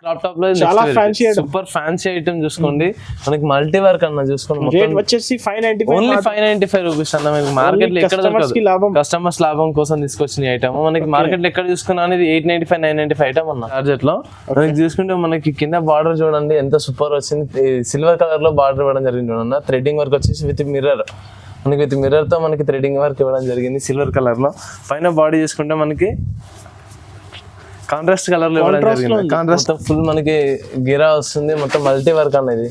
Crop top లో చాలా fancy super fancy item చూసుకోండి. మనకి మల్టీ వర్క్ అన్న చూసుకోండి. రేట్ వచ్చేసి 595 ఓన్లీ 595 రూపీస్ అన్న. మనకి మార్కెట్ లో ఎక్కడ కస్టమర్స్ లాభం కోసం తీసుకొచ్చిన ఐటమ్. మనకి మార్కెట్ లో ఎక్కడ చూసుకున్నా అనేది 895 995 ఐటమ్ అన్న టార్జెట్ లో. మనకి చూసుకుంటే మనకి కింద బార్డర్ చూడండి ఎంత సూపర్ వచ్చింది. సిల్వర్ కలర్ లో బార్డర్ ఇవ్వడం జరిగింది చూడన్న. థ్రెడ్డింగ్ వర్క్ వచ్చేసి విత్ మిర్రర్, మనకి విత్ మిర్రర్ తో మనకి థ్రెడ్డింగ్ వర్క్ ఇవ్వడం జరిగింది సిల్వర్ కలర్ లో. పైన బాడీ చూసుకుంటే మనకి కాంట్రాస్ట్ కలర్ లో ఇవ్వడం జరిగింది. కాంట్రాస్ట్ ఫుల్ మనకి గిరా వస్తుంది. మొత్తం మల్టీ వర్క్ అనేది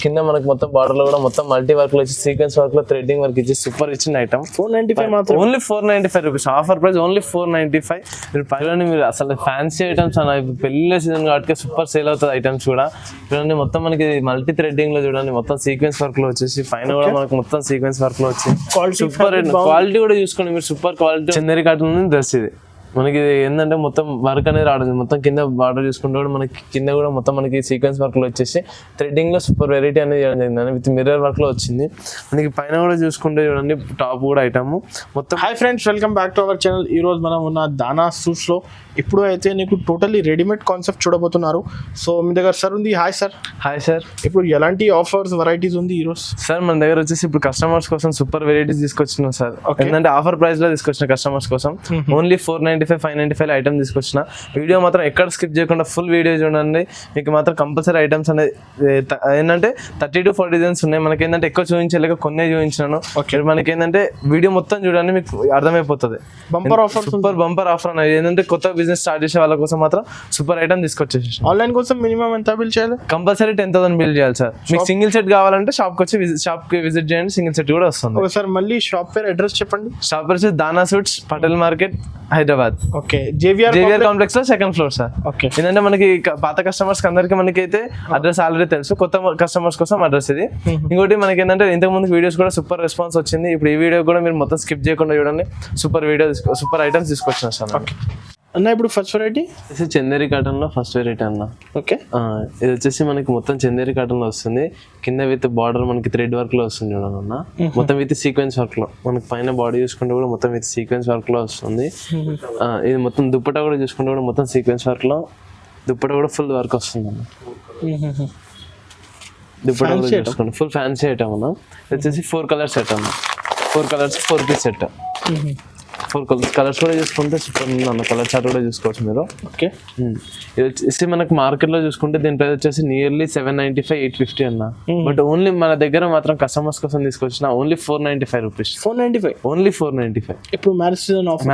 కింద మనకి మొత్తం బార్డర్ లో కూడా మొత్తం మల్టీ వర్క్ లో వచ్చి సీక్వెన్స్ వర్క్ లో థ్రెడ్డింగ్ వర్క్ ఇచ్చి సూపర్ ఇచ్చిన ఐటమ్. 495 మాత్రం, only 495 rupees. Offer price only 495. మీరు పైన మీరు అసలు ఫ్యాన్సీ ఐటమ్స్ అన్న. పెళ్లి సీజన్ కాబట్టి సూపర్ సేల్ అవుతుంది ఐటమ్స్ కూడా. చూడండి మొత్తం మనకి మల్టీ థ్రెడ్డింగ్ లో చూడండి మొత్తం సీక్వెన్స్ వర్క్ లో వచ్చేసి పైన కూడా మనకి మొత్తం సీక్వెన్స్ వర్క్ లో వచ్చి సూపర్ క్వాలిటీ కూడా చూసుకోండి మీరు. Super quality Chanderi cotton dress ఇది. మనకి ఏంటంటే మొత్తం వర్క్ అనేది రావడం మొత్తం కింద బార్డర్ చూసుకుంటే కూడా మనకి కింద కూడా మొత్తం మనకి సీక్వెన్స్ వర్క్ లో వచ్చేసి థ్రెడ్డింగ్ లో సూపర్ వెరైటీ అనేది చేయడం జరిగింది. విత్ మిర్రర్ వర్క్ లో వచ్చింది. మనకి పైన కూడా చూసుకుంటే చూడండి టాప్ కూడా ఐటమ్ మొత్తం. Hi friends, welcome back to our channel. ఈ రోజు మనం ఉన్న దానా సూట్స్ లో ఇప్పుడు అయితే నీకు టోటల్లీ రెడీమేడ్ కాన్సెప్ట్ చూడబోతున్నారు. సో మీ దగ్గర సార్ ఉంది. Hi sir. Hi sir. ఇప్పుడు ఎలాంటి ఆఫర్స్ వెరైటీస్ ఉంది ఈ రోజు? సార్ మన దగ్గర వచ్చేసి ఇప్పుడు కస్టమర్స్ కోసం సూపర్ వెరైటీస్ తీసుకొచ్చినాం సార్. ఏంటంటే ఆఫర్ ప్రైస్ లో తీసుకొచ్చిన కస్టమర్స్ కోసం ఓన్లీ 495 595 ఐటమ్ తీసుకొచ్చిన. వీడియో మాత్రం ఎక్కడ స్కిప్ చేయకుండా ఫుల్ వీడియో చూడండి. మీకు మాత్రం కంపల్సరీ ఐటమ్స్ అనేది ఏంటంటే 30 to 40 డిజైన్స్ ఉన్నాయి. మనకి ఏంటంటే ఎక్కువ చూపించలేక కొన్ని చూపించినాను. మనకి ఏంటంటే వీడియో మొత్తం చూడండి మీకు అర్థమైపోతుంది. Bumper offer, super bumper offer అనేది. ఏంటంటే కొత్త బిజినెస్ స్టార్ట్ చేసే వాళ్ళ కోసం మాత్రం సూపర్ ఐటమ్ తీసుకొచ్చేసి. ఆన్లైన్ కోసం మినిమం ఎంత బిల్ చేయాలి? కంపల్సరీ 10,000 బిల్ చేయాలి సార్. మీకు సింగిల్ సెట్ కావాలంటే షాప్ కి విజిట్ చేయండి. సింగిల్ సెట్ కూడా వస్తుంది. ఒకసారి మళ్ళీ షాప్ పేరు అడ్రస్ చెప్పండి. షాప్ పేరు వచ్చి దానా suits, Patel market, Hyderabad. Okay, JVR complex లో 2nd ఫ్లోర్ సార్. ఓకే. ఏంటంటే మనకి పాత కస్టమర్స్ అందరికి మనకి అయితే అడ్రస్ ఆల్రెడీ తెలుసు. కొత్త కస్టమర్స్ కోసం అడ్రస్ ఇది. ఇంకోటి మనకి ఏంటంటే ఇంతకు ముందు వీడియోస్ కూడా సూపర్ రెస్పాన్స్ వచ్చింది. ఇప్పుడు ఈ వీడియో కూడా మీరు మొత్తం స్కిప్ చేయకుండా చూడండి. సూపర్ ఐటమ్స్ తీసుకొచ్చిన సార్. అన్న ఇప్పుడు ఫస్ట్ వెరైటీ చందేరి కాటన్ లో ఫస్ట్ వెరైటీ అన్న. ఓకే. ఇది వచ్చేసి మనకి మొత్తం చందేరి కాటన్ లో వస్తుంది. కింద విత్ బార్డర్ మనకి థ్రెడ్ వర్క్ లో వస్తుంది చూడండి అన్న. మొత్తం విత్ సీక్వెన్స్ వర్క్ లో మనకి పైన బాడీ చూసుకుంటే కూడా మొత్తం విత్ సీక్వెన్స్ వర్క్ లో వస్తుంది. ఇది మొత్తం దుప్పటా కూడా చూసుకుంటే కూడా మొత్తం సీక్వెన్స్ వర్క్ లో దుప్పటా కూడా ఫుల్ వర్క్ వస్తుంది అన్న. దుప్పటా కూడా చూసుకోండి ఫుల్ ఫ్యాన్సీ ఐటమ్ అన్న. వచ్చేసి 4 కలర్స్ సెట్ అన్న. 4 కలర్స్ 4 పీస్ సెట్. 4 కలర్స్ కూడా చూసుకుంటే సూపర్ ఉంది అన్న. కలర్ చార్ట్ కూడా చూసుకోవచ్చు మీరు. ఓకే. ఇది వచ్చేసి మనకి మార్కెట్ లో చూసుకుంటే దీని ప్రైస్ వచ్చేసి నియర్లీ 795 850 అన్న. బట్ ఓన్లీ మన దగ్గర మాత్రం కస్టమర్స్ కోసం తీసుకొచ్చిన ఓన్లీ 495 రూపీస్. 495 ఓన్లీ 495. ఇప్పుడు marriage season offer,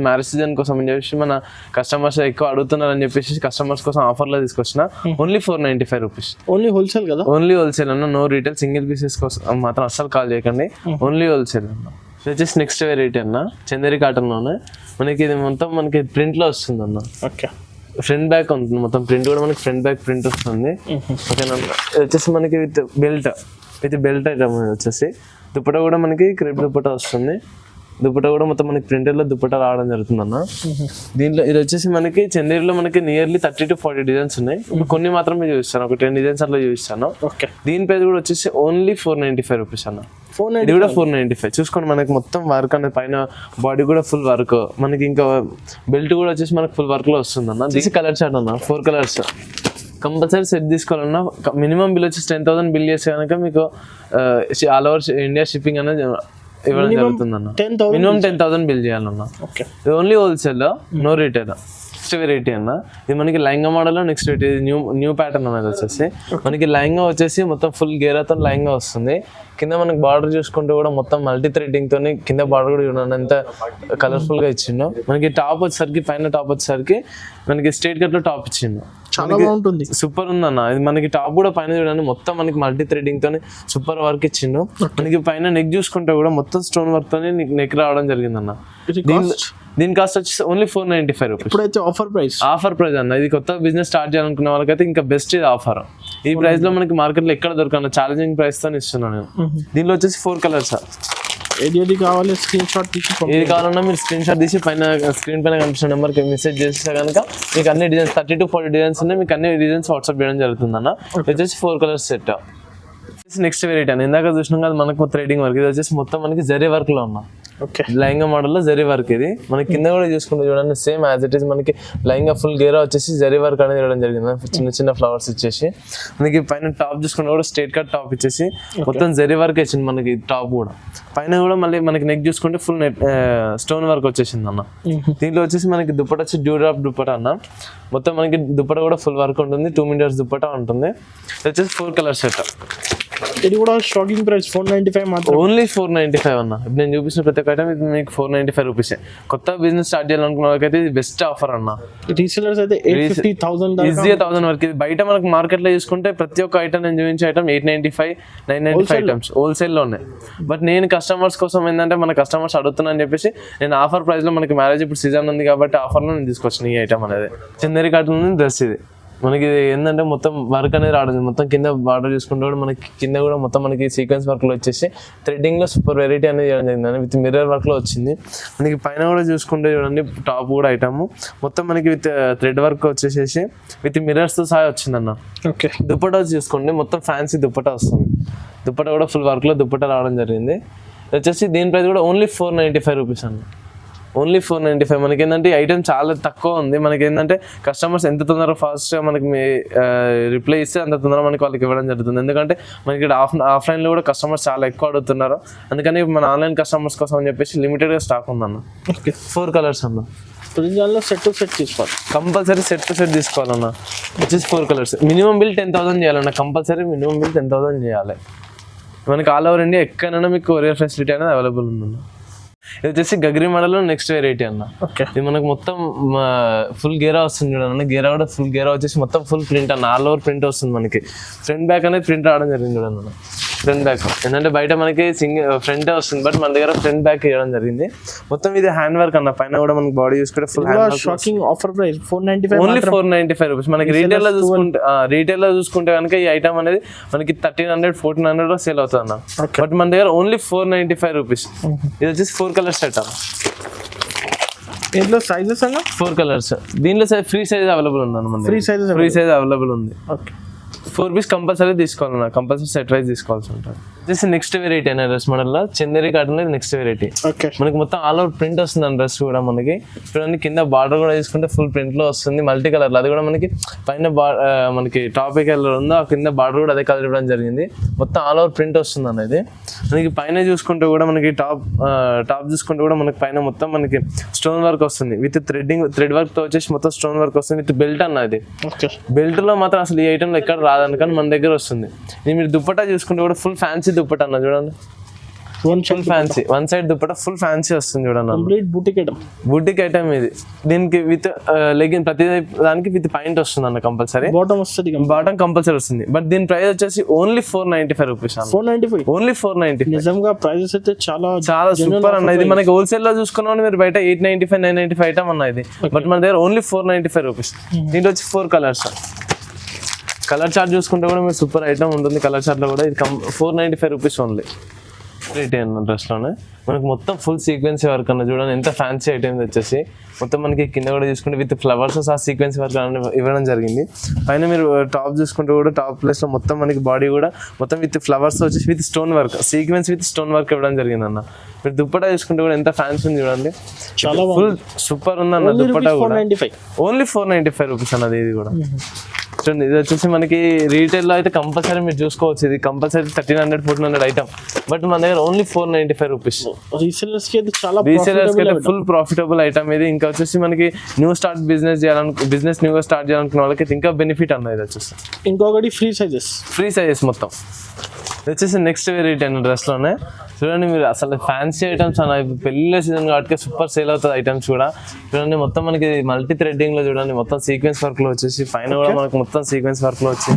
marriage season కోసం అని చెప్పేసి మన కస్టమర్స్ ఎక్కువ అడుగుతున్నారు అని చెప్పేసి కస్టమర్స్ కోసం ఆఫర్ లో తీసుకొచ్చిన ఓన్లీ 495 రూపీస్. ఓన్లీ హోల్సేల్ కదా? ఓన్లీ హోల్సేల్ అన్న. No retail. సింగిల్ పీసెస్ కోసం మాత్రం అస్సలు కాల్ చేయకండి. ఓన్లీ హోల్సేల్ అన్న. వచ్చేసి నెక్స్ట్ వెరైటీ అన్న చందేరి కాటన్ లోనే మనకి ఇది మొత్తం మనకి ప్రింట్ లో వస్తుంది అన్న. ఓకే. ఫ్రంట్ బ్యాక్ ఉంటుంది మొత్తం ప్రింట్ కూడా మనకి ఫ్రంట్ బ్యాక్ ప్రింట్ వస్తుంది. ఓకేనా. ఇది వచ్చేసి మనకి విత్ బెల్ట్ ఐటమ్ వచ్చేసి దుప్పట కూడా మనకి క్రేప్ దుప్పట వస్తుంది. దుప్పట కూడా మొత్తం మనకి ప్రింటెడ్ లో దుప్పట రావడం జరుగుతుంది అన్న. దీంట్లో ఇది వచ్చేసి మనకి చందేరిలో మనకి నియర్లీ 30 to 40 డిజైన్స్ ఉన్నాయి. కొన్ని మాత్రమే చూపిస్తాను, ఒక 10 డిజైన్స్ అట్లా చూపిస్తాను. ఓకే. దీని ప్రైస్ కూడా వచ్చేసి ఓన్లీ 495 రూపీస్ అన్న. ఇది కూడా 495. చూసుకోండి మనకి మొత్తం వర్క్ అనేది పైన బాడీ కూడా ఫుల్ వర్క్. మనకి ఇంకా బెల్ట్ కూడా వచ్చేసి మనకి ఫుల్ వర్క్ లో వస్తుంది అన్న. దిస్ కలర్ చార్ట్ అన్న. 4 కలర్స్ కంపల్సరీ సెట్ తీసుకోవాలన్నా. మినిమం బిల్ వచ్చేసి 10,000 బిల్ చేస్తే కనుక మీకు ఆల్ ఓవర్ ఇండియా షిప్పింగ్ అనేది ఇవ్వడం జరుగుతుంది అన్న. మినిమం 10,000 బిల్ చేయాలన్న. Only wholesale, no retail. Next variety అన్న. ఇది మనకి లైంగా model. Next variety new pattern అనేది వచ్చేసి మనకి లైంగా వచ్చేసి మొత్తం ఫుల్ గేరాతో లైంగా వస్తుంది. కింద మనకి బార్డర్ చూసుకుంటే కూడా మొత్తం మల్టీ థ్రెడ్డింగ్ తోని కింద బార్డర్ కూడా చూడండి ఎంత కలర్ఫుల్ గా ఇచ్చిండు. మనకి టాప్ వచ్చేసరికి పైన టాప్ వచ్చేసరికి మనకి స్ట్రైట్ కట్ లో టాప్ ఇచ్చిండు. చాలా బాగుంటుంది, సూపర్ ఉంది అన్న. ఇది మనకి టాప్ కూడా పైన చూడండి మొత్తం మనకి మల్టీ థ్రెడ్డింగ్ తోని సూపర్ వర్క్ ఇచ్చిండు. మనకి పైన నెక్ చూసుకుంటే కూడా మొత్తం స్టోన్ వర్క్ తోని నెక్ రావడం జరిగింది అన్న. దీని కాస్ట్ వచ్చేసి ఓన్లీ 495 రూపీస్. ఇప్పుడైతే ఆఫర్ ప్రైస్ అన్న. ఇది కొత్త బిజినెస్ స్టార్ట్ చేయాలనుకున్న వాళ్ళకైతే ఇంకా బెస్ట్ ఇది ఆఫర్. ఈ ప్రైస్ లో మనకి మార్కెట్ లో ఎక్కడ దొరకను ఛాలెంజింగ్ ప్రైస్ తో ఇస్తున్నాను నేను. దీనిలో వచ్చేసి 4 కలర్స్. ఏది కావాలి స్క్రీన్ షాట్ తీసి, ఏది కావాలన్నా మీరు స్క్రీన్ షాట్ తీసి పైన స్క్రీన్ పైన కనిపిస్తున్న నెంబర్కి మెసేజ్ చేస్తే కనుక మీకు అన్ని డిజైన్స్ 30 to 40 డిజైన్స్ ఉన్నాయి. మీకు అన్ని డిజైన్స్ వాట్సాప్ చేయడం జరుగుతుంది అన్న. వచ్చేసి 4 కలర్స్ సెట్. నెక్స్ట్ వెరైటీ అని ఇందాక చూసినాం కదా మనకు థ్రెడింగ్ వర్క్, ఇది వచ్చేసి మొత్తం మనకి జరీ వర్క్ లో ఉన్నా ఓకే లైంగా మోడల్లో జరీ వర్క్. ఇది మనకి కింద కూడా చూసుకుంటే చూడండి సేమ్ యాజ్ ఇట్ ఈస్ మనకి లైంగా ఫుల్ గేరా వచ్చేసి జరీ వర్క్ అనేది ఇవ్వడం జరిగింది, చిన్న చిన్న ఫ్లవర్స్ ఇచ్చేసి. మనకి పైన టాప్ చూసుకుంటే కూడా స్ట్రేట్ కట్ టాప్ ఇచ్చేసి మొత్తం జరీ వర్క్ ఇచ్చింది మనకి టాప్ కూడా. పైన కూడా మళ్ళీ మనకి నెక్ చూసుకుంటే ఫుల్ నెట్ స్టోన్ వర్క్ వచ్చేసింది అన్న. దీంట్లో వచ్చేసి మనకి దుప్పట వచ్చి డ్యూ డ్రాప్ దుప్పట అన్న. మొత్తం మనకి దుప్పట కూడా ఫుల్ వర్క్ ఉంటుంది, 2 మీటర్స్ దుప్పట ఉంటుంది. ఇది వచ్చేసి 4 కలర్ సెట్. ఇది కూడా షాకింగ్ ప్రైస్ 495 మాత్రం, ఓన్లీ 495 అన్న. ఇప్పుడు నేను చూపించిన ప్రతి ఒక్క ఐటమ్ ఇది మీకు 495 రూపీసే. కొత్త బిజినెస్ స్టార్ట్ చేయాలనుకున్న వాళ్ళకైతే ఇది బెస్ట్ ఆఫర్ అన్న. రీసెలర్స్ అయితే 850,000 ఈజీగా 1000 వరకు. ఇది బయట మనకి మార్కెట్ లో చూసుకుంటే ప్రతి ఒక్క ఐటమ్ నేను చూపించే ఐటమ్ 895, 995 ఐటమ్స్ హోల్సేల్ లో ఉన్నాయి. బట్ నేను కస్టమర్స్ కోసం ఏంటంటే మన కస్టమర్స్ అడుగుతున్నాను చెప్పేసి నేను ఆఫర్ ప్రైస్ లో, మనకి మ్యారేజ్ ఇప్పుడు సీజన్ ఉంది కాబట్టి ఆఫర్ లో నేను తీసుకొచ్చిన ఈ ఐటమ్ అనేది. చందేరి కాటన్ ఉంది డ్రెస్. ఇది మనకి ఏంటంటే మొత్తం వర్క్ అనేది రావడం, మొత్తం కింద బార్డర్ చూసుకుంటే కూడా మనకి కింద కూడా మొత్తం మనకి సీక్వెన్స్ వర్క్ లో వచ్చేసి థ్రెడ్డింగ్ లో సూపర్ వెరైటీ అనేది చేయడం జరిగింది, విత్ మిర్రర్ వర్క్ లో వచ్చింది. మనకి పైన కూడా చూసుకుంటే చూడండి టాప్ కూడా ఐటమ్ మొత్తం మనకి విత్ థ్రెడ్ వర్క్ వచ్చేసేసి విత్ మిర్రర్స్ తో సహా వచ్చిందన్న. ఓకే దుప్పటా చూసుకోండి మొత్తం ఫ్యాన్సీ దుప్పటా వస్తుంది. దుప్పటా కూడా ఫుల్ వర్క్ లో దుప్పటా రావడం జరిగింది. వచ్చేసి దీని ప్రైస్ కూడా ఓన్లీ 495 రూపీస్ అన్న. ఓన్లీ 495. మనకి ఏంటంటే ఐటమ్ చాలా తక్కువ ఉంది. మనకి ఏంటంటే కస్టమర్స్ ఎంత తొందరగా ఫాస్ట్గా మనకి రిప్లై ఇస్తే అంత తొందరగా మనకి వాళ్ళకి ఇవ్వడం జరుగుతుంది. ఎందుకంటే మనకి ఇక్కడ ఆఫ్లైన్లో కూడా కస్టమర్స్ చాలా ఎక్కువ అడుగుతున్నారు. అందుకని మన ఆన్లైన్ కస్టమర్స్ కోసం అని చెప్పేసి లిమిటెడ్గా స్టాక్ ఉందన్న. ఓకే 4 కలర్స్ అన్న. దానిలో సెట్ టు సెట్ తీసుకోవాలి, కంపల్సరీ సెట్ టు సెట్ తీసుకోవాలన్న. వచ్చేసి 4 కలర్స్. మినిమం బిల్ 10,000 చేయాలన్న. కంపల్సరీ మినిమం బిల్ 10,000 చేయాలి. మనకి ఆల్ ఓవర్ ఇండియా ఎక్కడైనా మీకు కొరియర్ ఫెసిలిటీ అనేది అవైలబుల్ ఉందన్న. ఇది వచ్చేసి గగ్రీ మోడల్లో నెక్స్ట్ వెరైటీ అన్న. ఇది మనకు మొత్తం ఫుల్ గేరా వస్తుంది చూడండి. గేరా కూడా ఫుల్ గేరా వచ్చేసి మొత్తం ఫుల్ ప్రింట్ అన్న. ఆల్ ఓవర్ ప్రింట్ వస్తుంది మనకి. ఫ్రంట్ బ్యాక్ అనేది ప్రింట్ రావడం జరిగింది చూడండి అన్న. ఫ్రంట్ బ్యాక్ ఏంటంటే బయట మనకి ఫ్రంటే వస్తుంది, బట్ మన దగ్గర ఫ్రంట్ బ్యాక్ ఇవ్వడం జరిగింది. మొత్తం ఇది హ్యాండ్ వర్క్ అన్న. పైన కూడా మనకి బాడీ చూసుకుంటే full shocking offer price 495, only 495 rupees. మనకి రీటైల్ లో చూసుకుంటే కనుక ఈ ఐటమ్ అనేది మనకి 1300, 1400 సేల్ అవుతుంది అన్న. బట్ మన దగ్గర ఓన్లీ 495 రూపీస్. ఇది వచ్చేసి 4 కలర్ సెట్ అన్న. దీంట్లో సైజెస్ అన్న 4 కలర్స్. దీనిలో ఫ్రీ సైజ్ అవైలబుల్ ఉంది అన్న. ఫ్రీ సైజ్ అవైలబుల్ ఉంది. ఓకే 4 పీస్ కంపల్సరీ తీసుకోవాలన్నా. కంపల్సరీ సెట్ వైజ్ తీసుకోవాల్సి ఉంటుంది. జస్ట్ నెక్స్ట్ వెరైటీ అనే డ్రెస్ మోడల్లో Chanderi cotton next variety. Okay మనకి మొత్తం ఆల్ ఓవర్ ప్రింట్ వస్తుంది అన్న. డ్రెస్ కూడా మనకి చూడండి కింద బార్డర్ కూడా తీసుకుంటే ఫుల్ ప్రింట్ లో వస్తుంది, మల్టీ కలర్ లో. అది కూడా మనకి పైన మనకి టాప్ ఏ కలర్ ఉందో ఆ కింద బార్డర్ కూడా అదే కలర్ ఇవ్వడం జరిగింది. మొత్తం ఆల్ ఓవర్ ప్రింట్ వస్తుంది అన్నది. మనకి పైన చూసుకుంటే కూడా మనకి టాప్ చూసుకుంటే కూడా మనకి పైన మొత్తం మనకి స్టోన్ వర్క్ వస్తుంది విత్ థ్రెడ్ వర్క్ తో వచ్చేసి మొత్తం స్టోన్ వర్క్ వస్తుంది విత్ బెల్ట్ అన్నది. బెల్ట్ లో మాత్రం అసలు ఈ ఐటమ్ లో ఎక్కడ రాదనుకని మన దగ్గర వస్తుంది. మీరు దుప్పటా చూసుకుంటే కూడా ఫుల్ ఫ్యాన్సీ దుప్పటా అన్న చూడండి. Full fancy one side dupatta full fancy వస్తుంది చూడండి. కంప్లీట్ బూటిక్ ఐటమ్ ఇది. దీనికి విత్ లెగిన్ ప్రతి దానికి విత్ పాయింట్ వస్తుంది అన్న. కంపల్సరీ బాటమ్ కంపల్సరీ వస్తుంది. బట్ దీని ప్రైస్ వచ్చేసి ఓన్లీ 495 రూపీస్. 495 ఓన్లీ 495. నిజంగా ప్రైజెస్ అయితే చాలా సూపర్ అన్న. ఇది మనకి హోల్సేల్ లో చూసుకున్నాం మీరు బయట 895, 995 ఐటమ్ అన్న ఇది. బట్ మన దగ్గర ఓన్లీ 495 రూపీస్. దీంట్లో వచ్చి 4 కలర్స్. కలర్ చార్ట్ చూసుకుంటే కూడా మీరు సూపర్ ఐటమ్ ఉంటుంది. కలర్ చార్ట్ లో కూడా ఇది 495 రూపీస్ ఓన్లీ. రేట్ అన్న డ్రెస్లోనే మనకి మొత్తం ఫుల్ సీక్వెన్స్ వర్క్ అన్న. చూడండి ఎంత ఫ్యాన్సీ ఐటమ్స్ వచ్చేసి మొత్తం మనకి కింద కూడా చూసుకుంటే విత్ ఫ్లవర్స్ ఆ సీక్వెన్స్ వర్క్ ఇవ్వడం జరిగింది. పైన మీరు టాప్ చూసుకుంటే కూడా టాప్ ప్లేస్ లో మొత్తం మనకి బాడీ కూడా మొత్తం విత్ ఫ్లవర్స్ వచ్చేసి with stone work sequence with stone work ఇవ్వడం జరిగింది అన్న. మీరు దుప్పటా చూసుకుంటే కూడా ఎంత ఫ్యాన్సీ ఉంది చూడండి. చాలా ఫుల్ సూపర్ ఉంది అన్న. దుప్పటా కూడా ఓన్లీ 495 రూపీస్ అన్నది. ఇది కూడా చూడండి. ఇది వచ్చేసి మనకి రీటైల్ లో అయితే కంపల్సరీ మీరు చూసుకోవచ్చు. ఇది కంపల్సరీ 1300, 1400 ఐటమ్. బట్ మన దగ్గర ఓన్లీ 495 రూపీస్. రీసేలర్స్ కి అయితే ఫుల్ ప్రాఫిటబుల్ ఐటమ్ ఇది. ఇంకా వచ్చేసి మనకి న్యూ స్టార్ట్ చేయాలనుకున్న వాళ్ళకి ఇంకా బెనిఫిట్ అన్న. ఇది వచ్చేసి ఇంకొకటి ఫ్రీ సైజెస్ మొత్తం. ఇది వచ్చేసి నెక్స్ట్ వెరైటీ అన్న డ్రెస్ లోనే. చూడండి మీరు అసలు ఫ్యాన్సీ ఐటమ్స్ అన్న. పెళ్లి సీజన్ కాబట్టి సూపర్ సేల్ అవుతుంది ఐటమ్స్ కూడా. చూడండి మొత్తం మనకి మల్టీ థ్రెడ్డింగ్ లో చూడండి మొత్తం సీక్వెన్స్ వర్క్ లో వచ్చేసి పైన కూడా మనకి మొత్తం సీక్వెన్స్ వర్క్ లో వచ్చి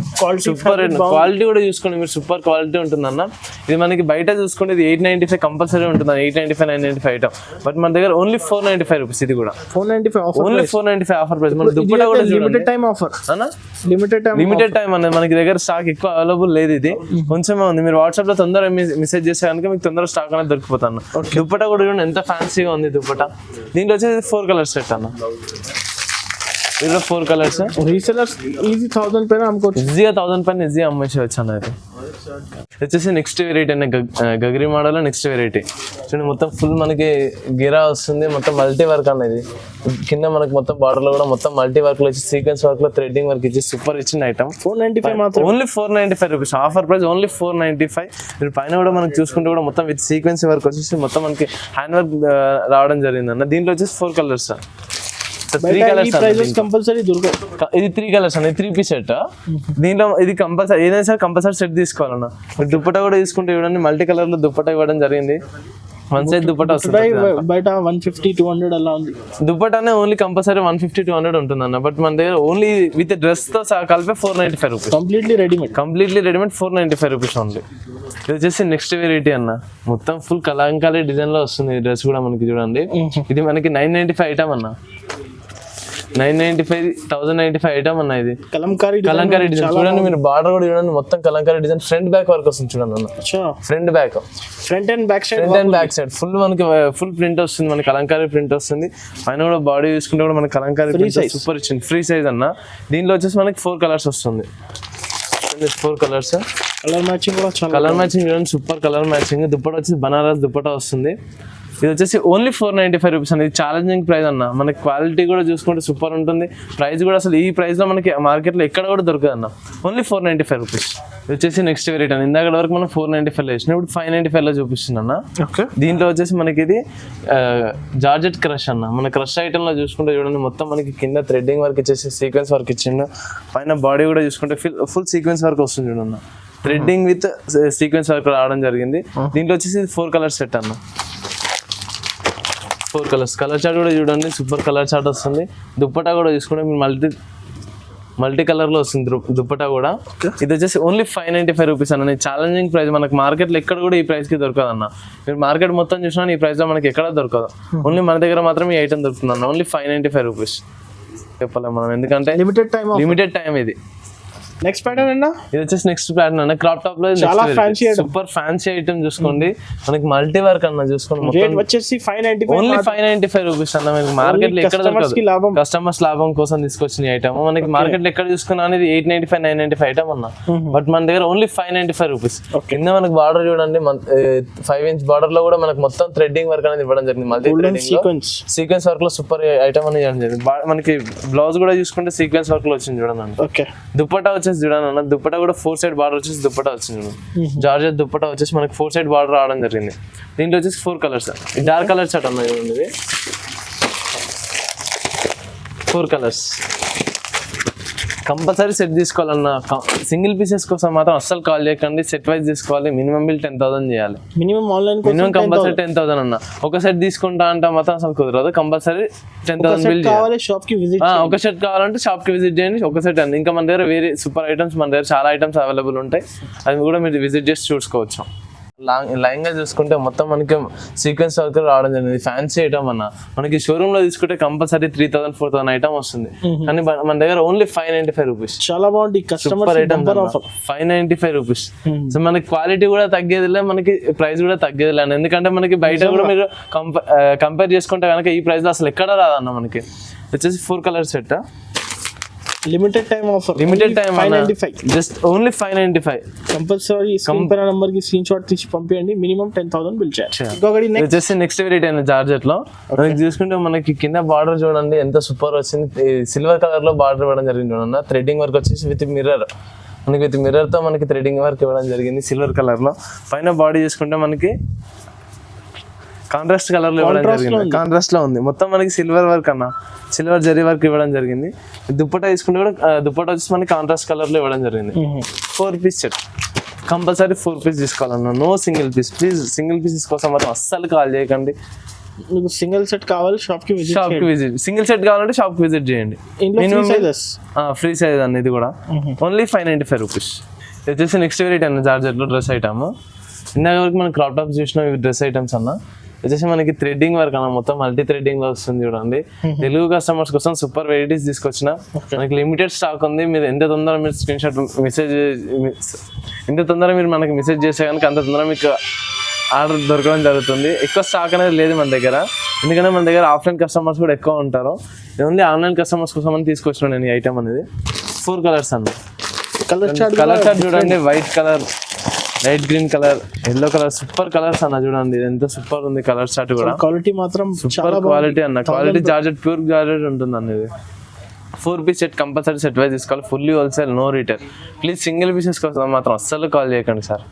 సూపర్ క్వాలిటీ కూడా చూసుకోండి మీరు. సూపర్ క్వాలిటీ ఉంటుందన్న. ఇది మనకి బయట చూసుకుంటే ఇది 895 కంపల్సరీ ఉంటుంది. 895, 995 ఐటమ్. బట్ మన దగ్గర ఓన్లీ 495 రూపీస్. ఇది కూడా 495 ఓన్లీ 495 ఆఫర్ ప్రైస్. మన దుప్పటా కూడా లిమిటెడ్ టైం ఆఫర్ అన్న. లిమిటెడ్ టైం అన్నది మనకి దగ్గర స్టాక్ ఎక్కువ అవైలబుల్ లేదు. ఇది కొంచెమే ఉంది. మీరు వాట్సాప్ లో తొందరగా మెసేజ్ చేస్తే కనుక మీకు తొందరగా స్టాక్ అనేది దొరికిపోతాను. దుప్పటా కూడా ఎంత ఫ్యాన్సీగా ఉంది దుప్పటా. దీంట్లో వచ్చేసి 4 కలర్ సెట్ అన్న. ఇందులో 4 కలర్స్. రీసెలర్స్ ఈజీ 1000 పైన అమ్ముకోవచ్చు. ఈజీగా 1000 పైన ఈజీగా అమ్మేసేవచ్చు అన్న. ఇది వచ్చేసి నెక్స్ట్ వెరైటీ అన్న, గగరి మోడల్ నెక్స్ట్ వెరైటీ. చూడండి మొత్తం ఫుల్ మనకి గిరా వస్తుంది, మొత్తం మల్టీ వర్క్ అన్నది. కింద మనకి మొత్తం బార్డర్ లో కూడా మొత్తం మల్టీ వర్క్ లో వచ్చి సీక్వెన్స్ వర్క్ లో థ్రెడ్డింగ్ వర్క్ ఇచ్చి సూపర్ ఇచ్చిన ఐటమ్. 495 మాత్రం, only 495 rupees. Offer price only 495. మీరు పైన కూడా మనకి చూసుకుంటే కూడా మొత్తం విత్ సీక్వెన్స్ వర్క్ వచ్చేసి మొత్తం మనకి హ్యాండ్ వర్క్ రావడం జరిగింది అన్న. దీంట్లో వచ్చేసి 4 కలర్స్, 3 కలర్స్ కంపల్సరీ దొరకవు. ఇది 3 కలర్స్ అండి, 3 పీస్ సెట్. దీంట్లో ఇది కంపల్సరీ ఏదైనా సరే కంపల్సరీ సెట్ తీసుకోవాలన్న. మీరు దుప్పటా కూడా తీసుకుంటే చూడండి మల్టీ కలర్ లో దుప్పటా ఇవ్వడం జరిగింది. 1 సైజ్ దుప్పటా వస్తుంది. బయట 150-200 అలా ఉంది. దుప్పటానే ఓన్లీ కంపల్సరీ 150-200 ఉంటుంది అన్న. బట్ మన దగ్గర ఓన్లీ విత్ డ్రెస్ తో కలిపి 495 rupees. Completely readymade 495 rupees only. ఇది వచ్చేసి నెక్స్ట్ వెరైటీ అన్న. మొత్తం ఫుల్ కలంకారీ డిజైన్ లో వస్తుంది ఈ డ్రెస్ కూడా మనకి చూడండి. ఇది మనకి 995 ఐటమ్ అన్న. 1095 ఐటమ్ అన్న. ఇది కలంకారీ డిజైన్ చూడండి. మీరు బార్డర్ కూడా చూడండి మొత్తం Kalamkari design. Front back work వస్తుంది చూడండి అన్న. Front and back side full మనకి ఫుల్ ప్రింట్ వస్తుంది, మనకి కలంకారీ ప్రింట్ వస్తుంది. పైన కూడా బాడీ చూసుకుంటే కూడా మనకి కలంకారీ ప్రింట్ సూపర్ ఇచ్చింది. ఫ్రీ సైజ్ అన్న. దీంట్లో వచ్చేసి మనకి 4 కలర్స్ వస్తుంది. 4 కలర్స్. కలర్ మ్యాచింగ్ కూడా చాలా, కలర్ మ్యాచింగ్ చూడండి సూపర్ కలర్ మ్యాచింగ్. దుప్పట వచ్చి బనారస్ దుప్పట వస్తుంది. ఇది వచ్చేసి ఓన్లీ 495 రూపీస్ అన్న. ఇది ఛాలెంజింగ్ ప్రైస్ అన్న. మనకి క్వాలిటీ కూడా చూసుకుంటే సూపర్ ఉంటుంది. ప్రైస్ కూడా అసలు ఈ ప్రైస్ లో మనకి మార్కెట్లో ఎక్కడ కూడా దొరకదు అన్న. Only 495 rupees. ఇది వచ్చేసి నెక్స్ట్ వెరైటీ అన్న. ఇందాక వరకు మనం 495 లో వేసిన, ఇప్పుడు 595 లో చూపిస్తుంది అన్న. దీంట్లో వచ్చేసి మనకి ఇది జార్జెట్ క్రష్ అన్న. మన క్రష్ ఐటమ్ లో చూసుకుంటే చూడండి మొత్తం మనకి కింద థ్రెడ్డింగ్ వర్క్ ఇచ్చేసి సీక్వెన్స్ వర్క్ ఇచ్చిండు. పైన బాడీ కూడా చూసుకుంటే ఫుల్ సీక్వెన్స్ వర్క్ వస్తుంది చూడన్న. థ్రెడ్డింగ్ విత్ సీక్వెన్స్ వర్క్ రావడం జరిగింది. దీంట్లో వచ్చేసి 4 కలర్ సెట్ అన్న. 4 కలర్స్. కలర్ చార్ట్ కూడా చూడండి సూపర్ కలర్ చార్ట్ వస్తుంది. దుప్పటా కూడా చూసుకుంటే మీరు మల్టీ కలర్ లో వస్తుంది దుప్పటా కూడా. ఇది వచ్చేసి ఓన్లీ 595 రూపీస్ అన్న. Challenging price. మనకి మార్కెట్ లో ఎక్కడ కూడా ఈ ప్రైస్ కి దొరకదు అన్న. మీరు మార్కెట్ మొత్తం చూసినా ఈ ప్రైస్ లో మనకి ఎక్కడ దొరకదు. ఓన్లీ మన దగ్గర మాత్రం ఈ ఐటమ్ దొరుకుతుంది అన్న. ఓన్లీ 595 రూపీస్ చెప్పలేము మనం, ఎందుకంటే లిమిటెడ్ టైం ఇది. నెక్స్ట్ ప్యాటర్న్ అన్న. ఇది వచ్చేసి నెక్స్ట్ ప్యాటర్న్ అన్న. క్రాప్ టాప్ లో చాలా ఫ్యాన్సీ సూపర్ ఫ్యాన్సీ ఐటమ్ చూసుకోండి. మనకి మల్టీ వర్క్ అన్న చూసుకోండి. రేట్ వచ్చేసి 595, ఓన్లీ 595 రూపీస్ అన్న. మనకి మార్కెట్ లో ఎక్కడ దొరకదు. కస్టమర్స్ లాభం కోసం తీసుకొచ్చిన ఐటమ్. మనకి మార్కెట్ లో ఎక్కడ చూసుకున్నా అనేది 895, 995 ఐటమ్ అన్న. బట్ మన దగ్గర ఓన్లీ 595 రూపీస్. కింద మనకి బార్డర్ చూడండి 5 ఇంచ్ బార్డర్ లో కూడా మనకి మొత్తం థ్రెడ్డింగ్ వర్క్ అనేది ఇవ్వడం జరిగింది. మల్టీ సీక్వెన్స్ వర్క్ లో సూపర్ ఐటమ్ అనేది ఇవ్వడం జరిగింది. మనకి బ్లౌజ్ కూడా చూసుకుంటే సీక్వెన్స్ వర్క్ లో వచ్చింది చూడండి. దుప్పటా వచ్చేసి చూడండి అన్న. దుప్పటా కూడా 4 సైడ్ బార్డర్ వచ్చేసి దుప్పటా వచ్చింది. జార్జెట్ దుప్పటా వచ్చేసి మనకి 4 సైడ్ బార్డర్ రావడం జరిగింది. దీంట్లో వచ్చేసి 4 కలర్స్. డార్క్ కలర్ షర్ట్ అన్న చూడండి. ఇది 4 కలర్స్. కంపల్సరీ సెట్ తీసుకోవాలన్న. సింగిల్ పీసెస్ కోసం మాత్రం అస్సలు కాల్ చేయకండి. సెట్ వైజ్ తీసుకోవాలి. మినిమం బిల్ 10,000 చేయాలి. మినిమం కంపల్సరీ 10,000 అన్న. ఒక సెట్ తీసుకుంటా అంటే మాత్రం అసలు కుదరదు. కంపల్సరీ 10,000 బిల్ చేయాలి. ఒక సెట్ కావాలంటే షాప్ కి విజిట్ చేయండి. ఒక సెట్ అండి. ఇంకా మన దగ్గర వేరే సూపర్ ఐటమ్స్, మన దగ్గర చాలా ఐటమ్స్ అవైలబుల్ ఉంటాయి. అవి కూడా మీరు విజిట్ చేసి చూసుకోవచ్చు. లైన్ గా చూసుకుంటే మొత్తం మనకి సీక్వెన్స్ వర్క్ రావడం జరిగింది. ఫ్యాన్సీ ఐటమ్ అన్న. మనకి షోరూమ్ లో తీసుకుంటే కంపల్సరీ 3,000, 4,000 ఐటమ్ వస్తుంది. కానీ మన దగ్గర ఓన్లీ 595 రూపీస్. చాలా బాగుంది. Super item 595 rupees. సో మనకి క్వాలిటీ కూడా తగ్గేదిలే, మనకి ప్రైస్ కూడా తగ్గేదిలే అన్న. ఎందుకంటే మనకి బయట కూడా మీరు కంపేర్ చేసుకుంటే కనుక ఈ ప్రైస్ లో అసలు ఎక్కడ రాదన్న. మనకి వచ్చేసి 4 colour set. Limited time offer. 595. Just only 595. Compulsory screen number కి స్క్రీన్ షాట్ తీసి పంపియండి. మినిమం 10,000 బిల్ చేయాలి. వచ్చేసి నెక్స్ట్ వెరైటీ అయిన జార్జెట్ లో మనకి చూసుకుంటే మనకి కింద బార్డర్ చూడండి ఎంత సూపర్ వచ్చింది. సిల్వర్ కలర్ లో బార్డర్ ఇవ్వడం జరిగింది చూడన్న. థ్రెడ్డింగ్ వర్క్ వచ్చేసి విత్ మిర్రర్. మనకి విత్ మిర్రర్ తో మనకి థ్రెడ్డింగ్ వర్క్ ఇవ్వడం జరిగింది సిల్వర్ కలర్ లో. పైన బాడీ చూసుకుంటే మనకి కాంట్రాస్ట్ కలర్ లో ఇవ్వడం జరిగింది. కాంట్రాస్ట్ లో ఉంది మొత్తం మనకి సిల్వర్ వర్క్ అన్న. సిల్వర్ జరీ వర్క్ ఇవ్వడం జరిగింది. దుప్పటా తీసుకుంటే కూడా దుప్పటా వచ్చేసి మనకి కాంట్రాస్ట్ కలర్ లో ఇవ్వడం జరిగింది. 4 పీస్ సెట్. కంపల్సరీ 4 పీస్ తీసుకోవాలన్నా. No single piece. Please single pieces కోసం మాత్రం అస్సలు కాల్ చేయకండి. మీకు సింగిల్ సెట్ కావాలి షాప్ కి విజిట్. సింగిల్ సెట్ కావాలంటే షాప్ కి విజిట్ చేయండి. ఫ్రీ సైజ్ అన్న. ఇది కూడా ఓన్లీ 595 రూపీస్. ఇది వచ్చేసి నెక్స్ట్ వెరైటీ అన్న. జార్జెట్ లో డ్రెస్ ఐటమ్. ఇందాక వరకు మనం క్రాప్ టాప్స్ చూసినాం. ఇవి డ్రెస్ ఐటమ్స్ అన్న. వచ్చేసి మనకి థ్రెడ్డింగ్ వర్క్ అన్న. మొత్తం మల్టీ థ్రెడ్డింగ్ లో వస్తుంది చూడండి. తెలుగు కస్టమర్స్ కోసం సూపర్ వెరైటీస్ తీసుకొచ్చిన. మనకి లిమిటెడ్ స్టాక్ ఉంది. మీరు ఎంత తొందర మీరు స్క్రీన్ షాట్ ఎంత తొందరగా మీరు మనకి మెసేజ్ చేస్తే కనుక అంత తొందరగా మీకు ఆర్డర్ దొరకడం జరుగుతుంది. ఎక్కువ స్టాక్ అనేది లేదు మన దగ్గర. ఎందుకంటే మన దగ్గర ఆఫ్లైన్ కస్టమర్స్ కూడా ఎక్కువ ఉంటారు. ఓన్లీ ఆన్లైన్ కస్టమర్స్ కోసం అని తీసుకొచ్చిన నేను ఈ ఐటమ్ అనేది. 4 కలర్స్ అన్న. కలర్ చార్ట్ కలర్ చార్ట్ చూడండి, white colour, light green colour, yellow colour, super colours అన్న. చూడండి ఎంత సూపర్ ఉంది కలర్ చార్ట్ కూడా. క్వాలిటీ మాత్రం సూపర్ క్వాలిటీ అన్న. క్వాలిటీ జార్జెట్, ప్యూర్ జార్జెట్ ఉంటుంది అన్న. ఇది 4 piece set compulsory set wise తీసుకోవాలి. Fully wholesale, no retail. Please single pieces కోసం మాత్రం అస్సలు కాల్ చేయకండి సార్.